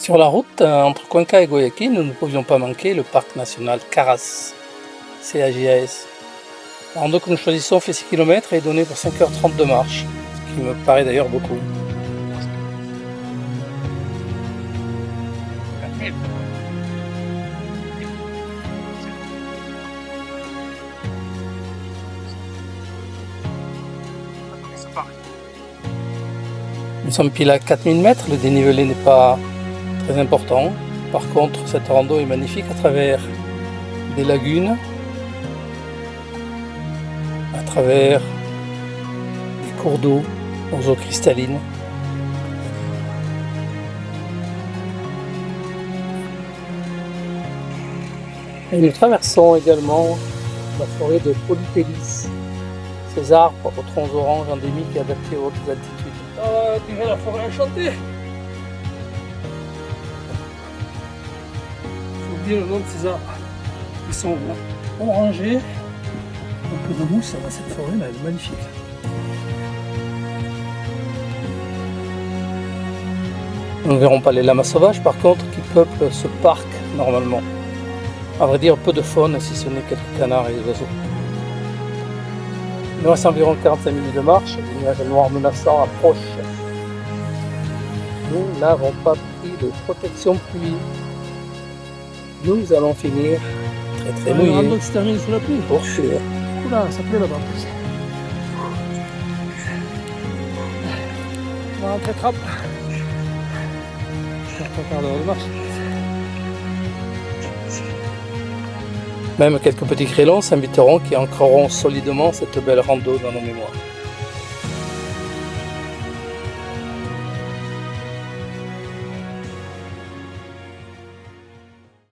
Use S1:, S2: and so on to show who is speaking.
S1: Sur la route, entre Cuenca et Guayaquil, nous ne pouvions pas manquer le parc national Caras, CAJAS. La rando que nous choisissons fait 6 km et est donnée pour 5h30 de marche, ce qui me paraît d'ailleurs beaucoup. Nous sommes pile à 4000 mètres, le dénivelé n'est pas très important. Par contre, cette rando est magnifique à travers des lagunes, à travers des cours d'eau aux eaux cristallines. Et nous traversons également la forêt de Polypélis, ces arbres aux troncs orange endémiques et adaptés aux hautes altitudes. Ah, tu vois la forêt enchantée! J'ai oublié le nom de ces arbres. Ils sont orangés, un peu de mousse dans cette forêt, mais elle est magnifique. Nous ne verrons pas les lamas sauvages par contre qui peuplent ce parc normalement. À vrai dire, peu de faune si ce n'est quelques canards et des oiseaux. Il nous reste environ 45 minutes de marche, les nuages noirs menaçants approchent. Nous n'avons pas pris de protection pluie. Nous allons finir très mouillés.
S2: Le rando qui se termine sous la pluie.
S1: Pour sûr.
S2: Oula, ça pleut là-bas en plus. On va rentrer trappe. Faire 3 quarts d'heure de marche.
S1: Même quelques petits crélons s'inviteront qui ancreront solidement cette belle rando dans nos mémoires.